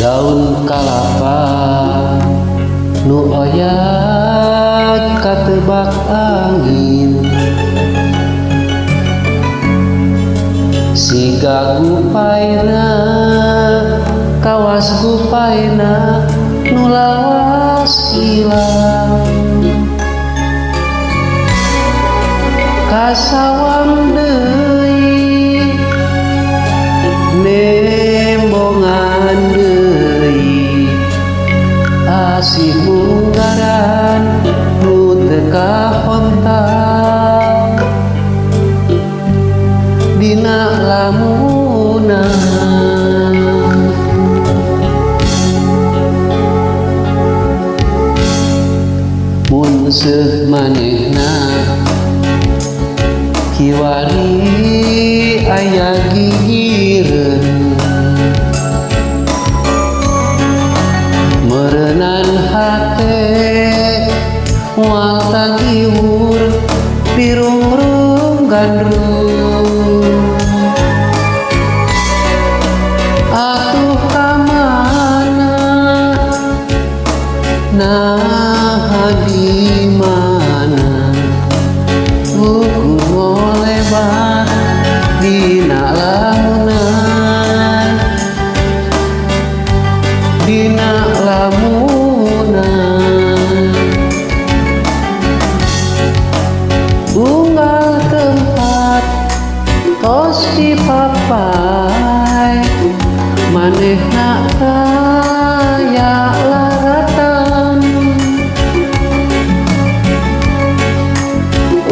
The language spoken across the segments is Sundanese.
daun kalapa nu oyat katebak angin, siga gupayna kawas gupayna nu lawas ilang, kasawang deui nembongan deui asih munggaran nu teu kahontak dina lamunan. Mun seuk manehna kiwari aya gigireun, meureunnan hate moal tagiwur pirung-rung gandrung, atuh kamana nah di mana ukur ngolebat dina lamunan, dina lamunan. Unggal tempat tos dipapai manehna kaya laratan,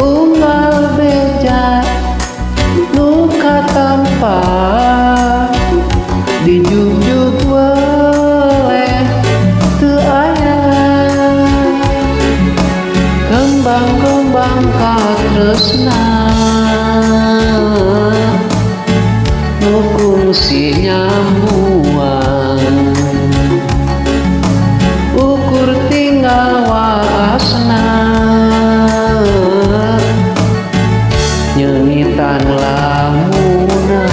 unggal beja nu katampa dijugjug weleh teu aya, kembang-kembang katresna nu kungsi nyambuan, ukur tinggal waasna nyeunitan lamunan.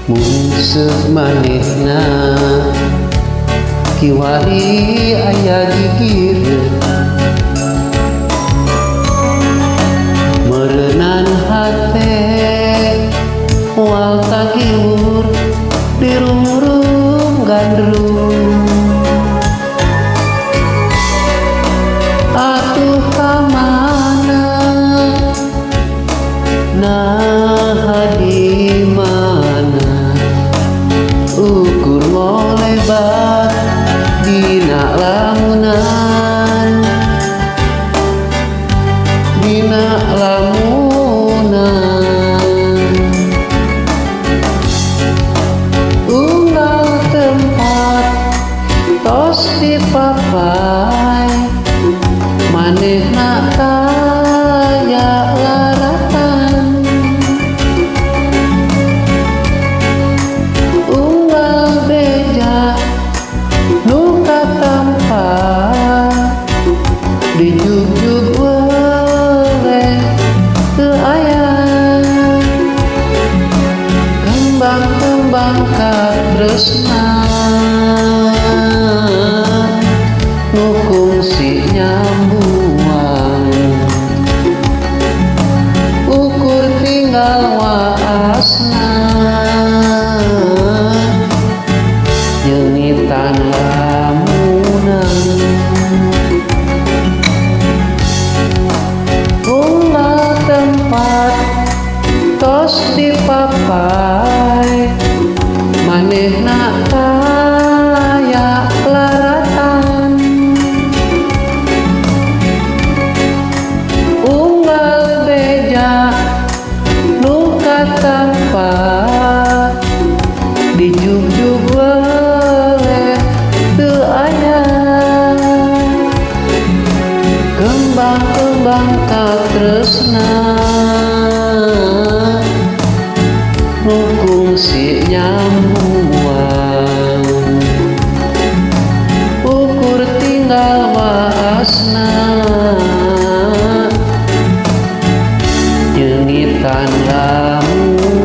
Mun seuk manehna kiwari aya gigireun, meureunnan hate moal tagiwur pirung-rung gandrung, atuh kamana nah di mana ukur ngolebat dina lamunan, dina lamunan. Unggal tempat tos dipapai manehna kaya laratan, unggal beja nu katampa dijugjug weleh teu waasna rukung si nyambuan ukur tinggal waasna jengitan lamunan.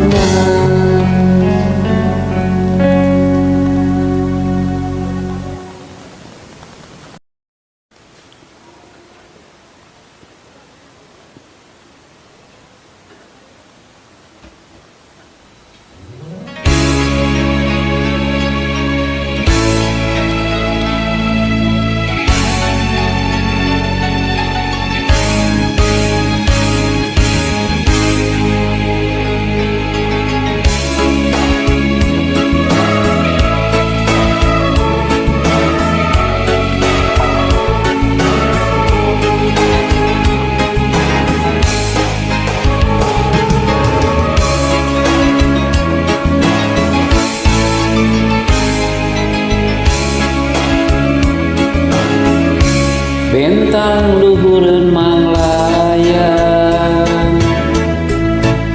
Bentang luhureun manglayan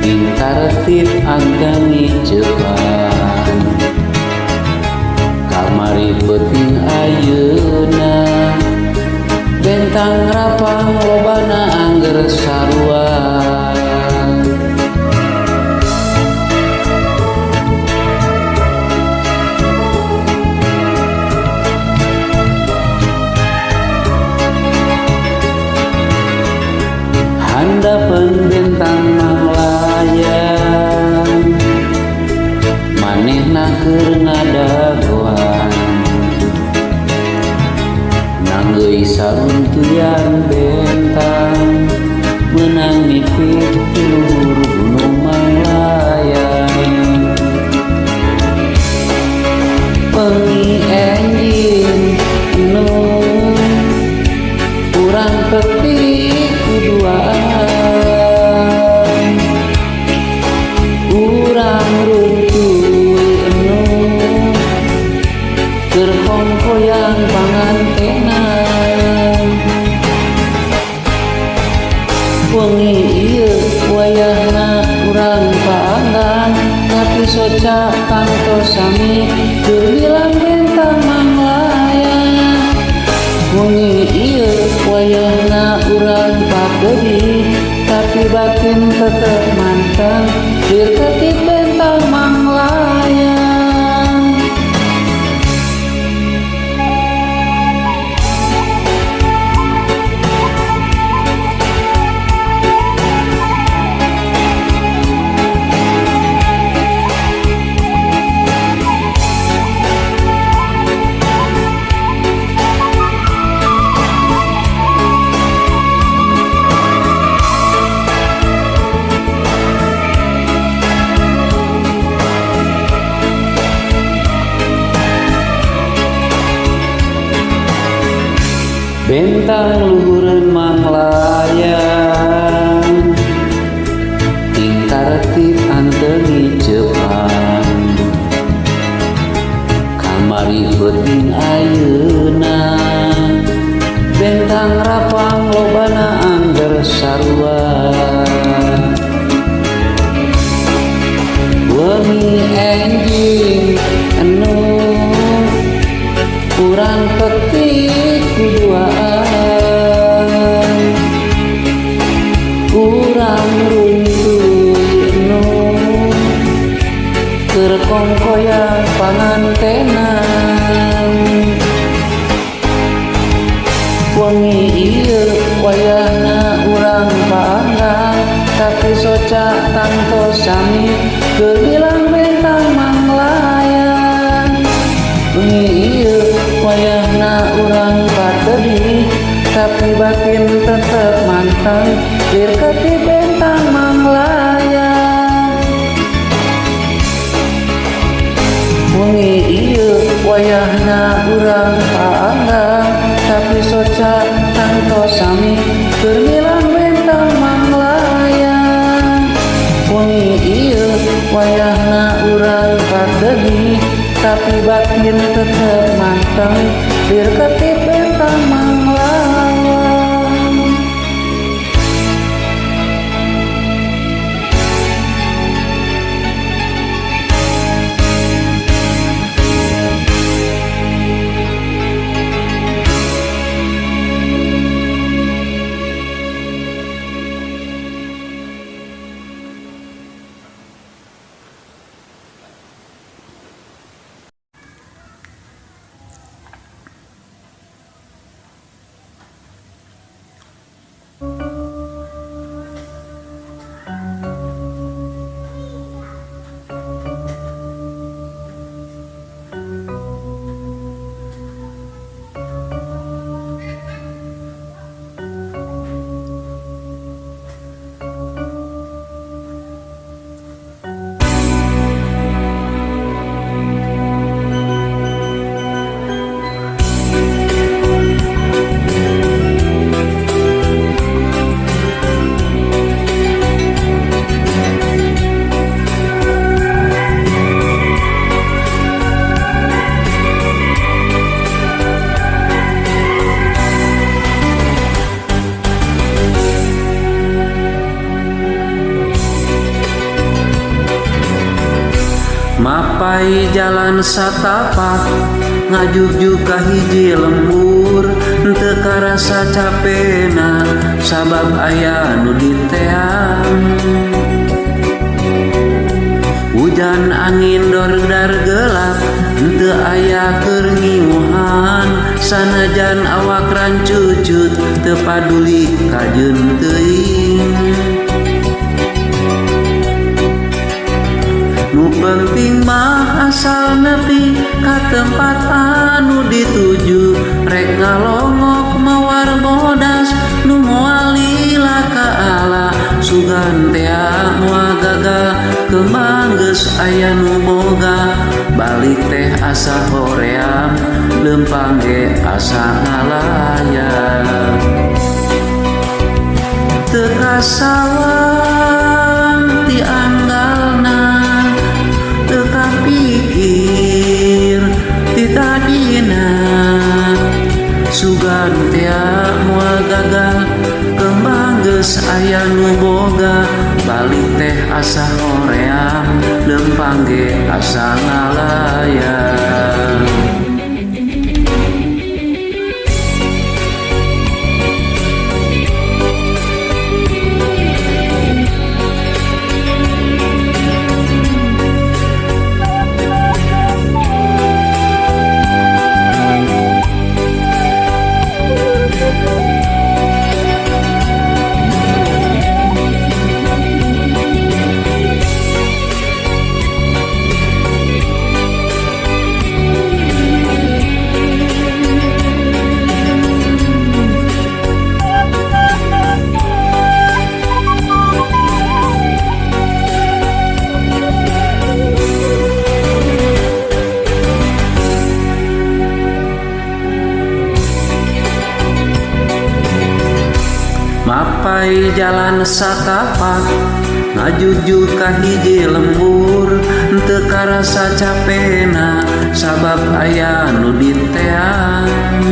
intartib anggang icepan kamari peuting ayeuna bentang rapang lobana angger sarua. Handapeun bentang manglayan manehna keur ngadagoan nanggeui saruntuyan bentang meunang mipit di luhur gunung manglayan pengi enjing nu urang petik kuduaan urang runtuy enu keur kongkoyang pangantena wengi ieu wayahna urang paanggan tapi soca kantos sami keur hilang bentang manglayan wengi ieu wayahna urang pakeudi tapi batin tetep manteng dirketip bentang manglayan. Bentang luhureun manglayan tingkartib anteng icepan kamari peuting ayeuna bentang rapang lobana angger sarua wengi enjing anu urang petik kuduaan urang runtuy enu keur kongkoyang pangantenan wengi ieu wayahna urang paanggan tapi soca tangtos sami keur hilang bentang manglayan wengi ieu wayahna urang pakeudi tapi batin tetep manteng dirketip bentang manglayan wengi ieu wayahna urang paanggan tapi soca tangtos sami keur hilang bentang manglayan wengi ieu wayahna urang pakeudi tapi batin tetep manteng dirketip bentang manglayan. Mapai jalan satapak ngajugjuk ka hiji lembur, teu karasa capena sabab aya nu diteang. Hujan angin dordar gelap, teu aya keur ngiuhan, sanajan awak rancucut teu paduli kajeun teuing. Nu penting mah asal nepi ka tempat anu dituju, rek ngalongok mawar bodas nu moal lila ka Allah. Sugan tea moal gagal kembang geus aya nu boga, balik teh asa hoream lempang ge asa ngalayap. Teu kasawang ti anggalna, teu kapikir ti tadina. Sugan tea moal gagal kembang geus aya nu boga, balik teh asa hoream lempang ge asa ngalayap. Mapai jalan satapak ngajugjuk ka hiji lembur, teu karasa capena sabab aya nu diteang.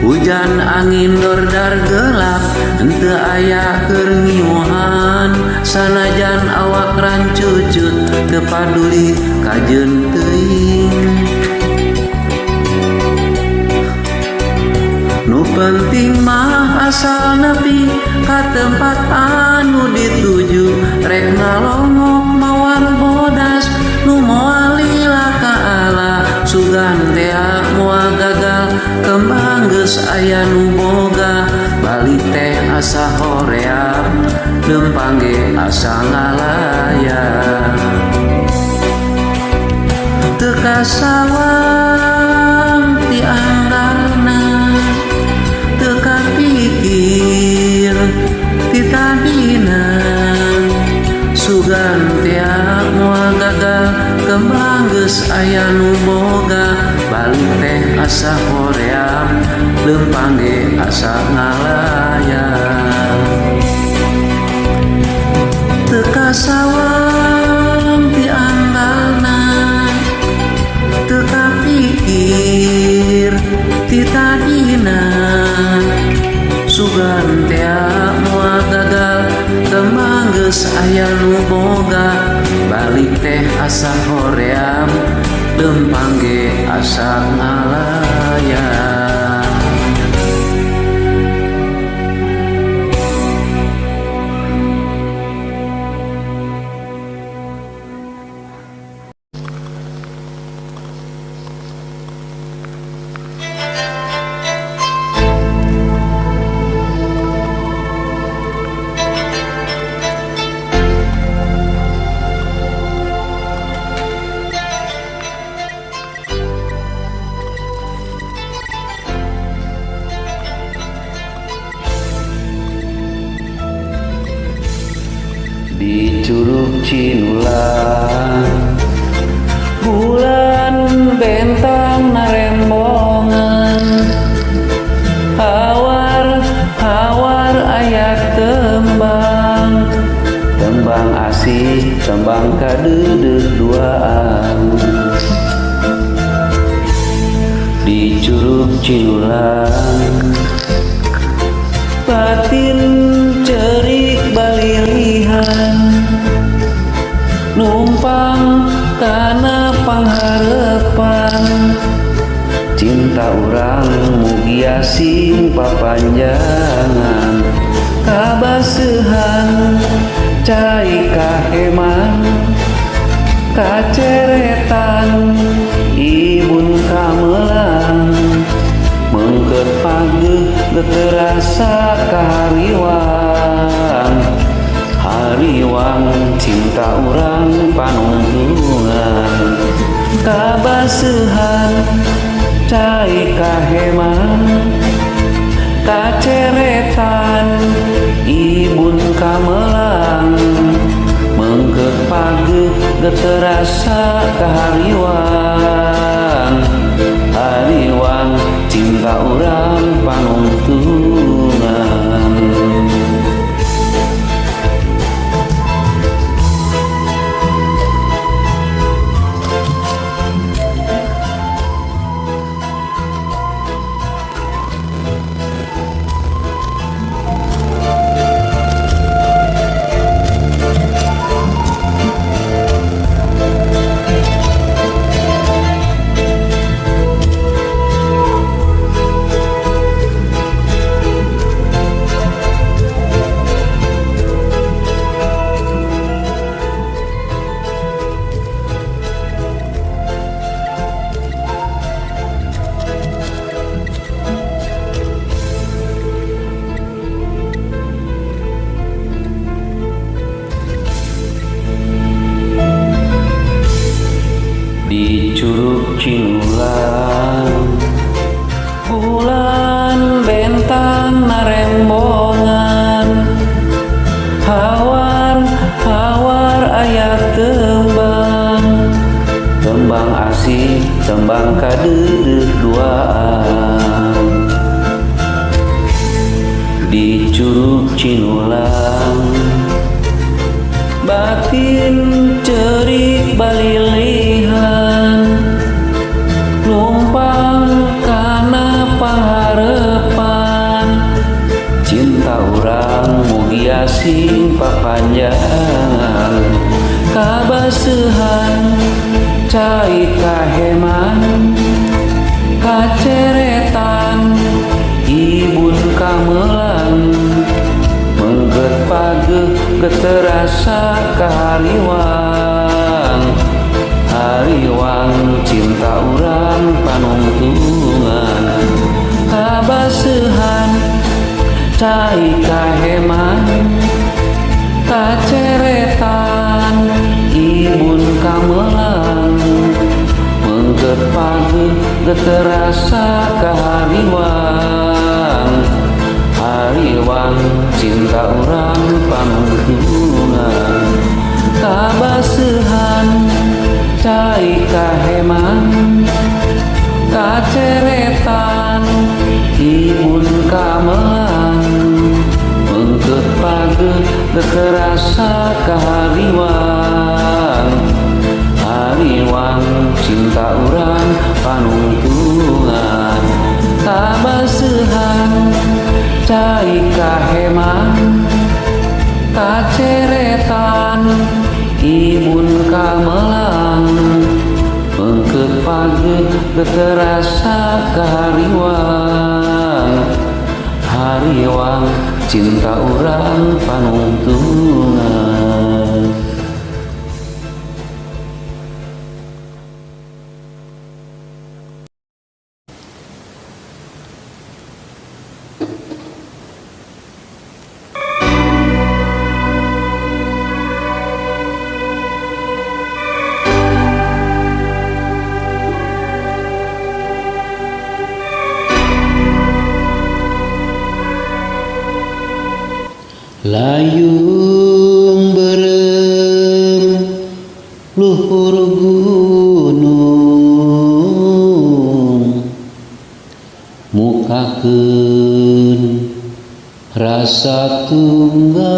Hujan angin dordar gelap, teu aya keur ngiuhan, sanajan awak rancucut teu paduli kajeun teuing. Nu penting mah asal nepi ka tempat anu dituju, rek ngalongok mawar bodas nu moal lila ka Allah. Sugan tea moal gagal kembang geus aya nu boga, balik teh asa hoream lempang ge asa ngalayap. Teu kasawang ti anggalna, teu kapikir ti tadina. Sugan tea moal gagal kembang geus aya nu boga, balik teh asa hoream lempang ge asa ngalayap. Teu kasawang ti anggalna, teu kapikir ti tadina. Sugan tea moal gagal kembang geus aya nu boga, balik teh asa hoream lempang ge asa ngalayap. Di Curug Cinulang bulan bentang narembongan, hawar aya tembang, tembang asih tembang kadeudeuk duaan. Di Curug Cinulang batin cerik balilihan, numpang kana pangharepan. Cinta urang mugi asing papanjangan, kabaseuhan cai kaheman, kaceretan ibun kamelang, mengkeut pageuh teu rasa kahariwang. Hariwang cinta urang panungtungan, kabaseuhan cai kaheman, kaceretan ibun kamelang, mengkeut pageuh teu rasa kahariwang. Hariwang cinta urang panungtungan. Di Curug Cinulang bulan bentang narembongan, hawar aya tembang asih tembang kadeudeuh duaan. Di Curug Cinulang batin cerik balilihan, numpang kana pangharepan. Cinta urang mugi asing papanjangan, kabaseuhan cai kaheman, kaceretan ibun kamelang, mengkeut pageuh teu rasa kahariwang. Hariwang cinta urang panungtungan, kabaseuhan cai kaheman, kaceretan ibun kamelang, mengkeut pageuh teu rasa kahariwang. Hariwang cinta urang panungtungan, kabaseuhan cai kaheman, kaceretan ibun kamelang, mengkeut pageuh teu rasa kahariwang. Hariwang cinta urang panungtungan, kabaseuhan cai kaheman, kaceretan ibun kamelang, mengkeut pageuh teu rasa kahariwang. Hariwang cinta urang panungtungan. Layung berem luhur gunung, mukakeun rasa tunggara.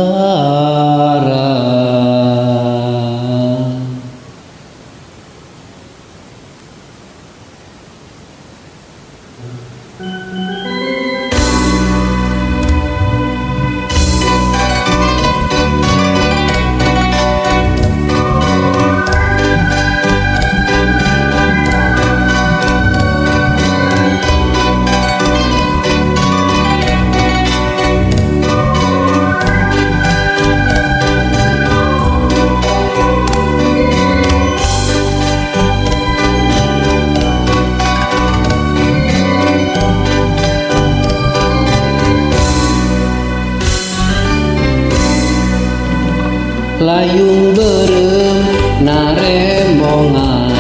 layung berem narembongan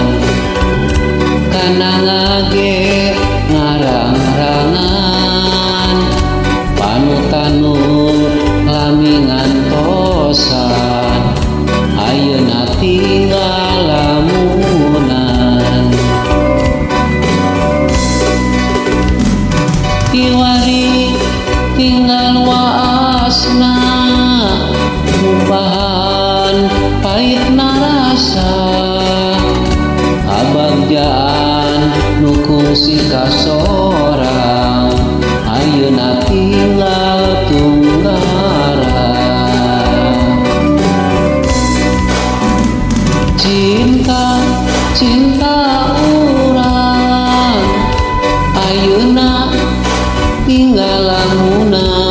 kana ngage ngarang-rangan panutanu lami ngantosan ayeuna tinggal lamunan kiwari tinggal waasna ngupahan pait narasa abagjaan nukung si kasorang ayeuna tinggal tunggara cinta cinta urang ayeuna tinggal lamunan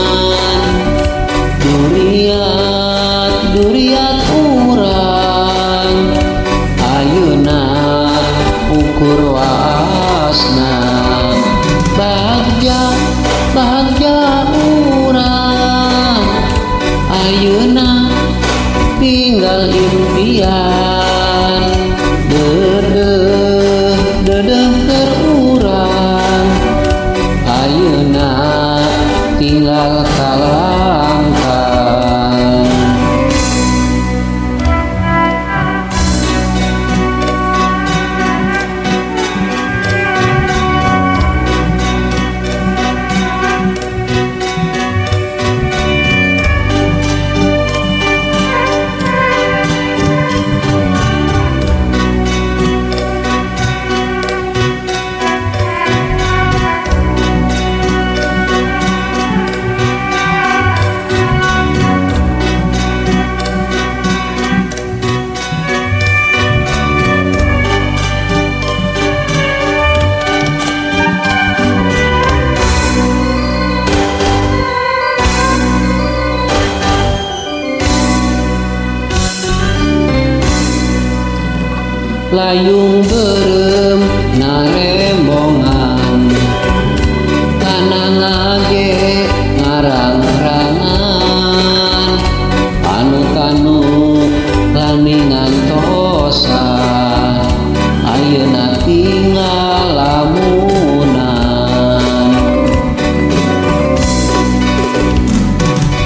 duriat urang ayeuna ukur waasna bagja urang ayeuna tinggal impian dedeh keur urang ayeuna tinggal kalangkang layung berem narembongan kana ngage ngarang-rangan panutanu lami ngantosan ayeuna tinggal lamunan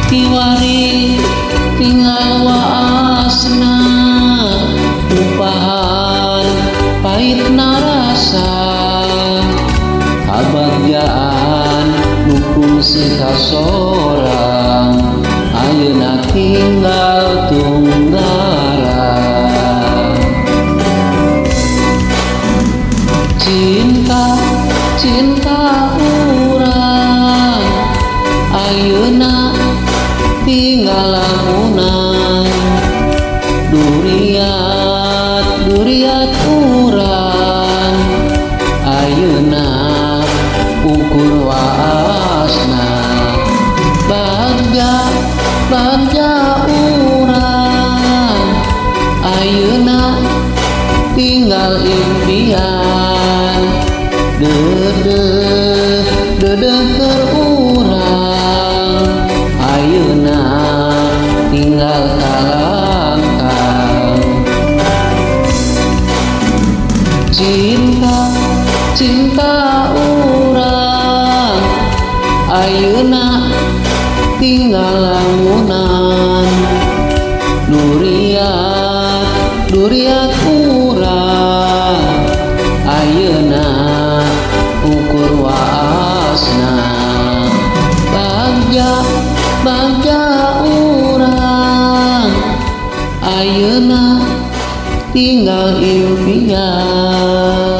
kiwari tinggal waasna upahan pait narasa kabagjaan nukung si kasorang ayeuna tinggal tunggara cinta urang ayeuna tinggal lamunan duriat urang ayeuna ukur waasna bagja urang ayeuna tinggal impian dedeh keur urang ayeuna tinggal kalangkang cinta urang ayeuna tinggal lamunan duriat urang ayeuna ukur waasna bagja urang ayeuna tinggal impian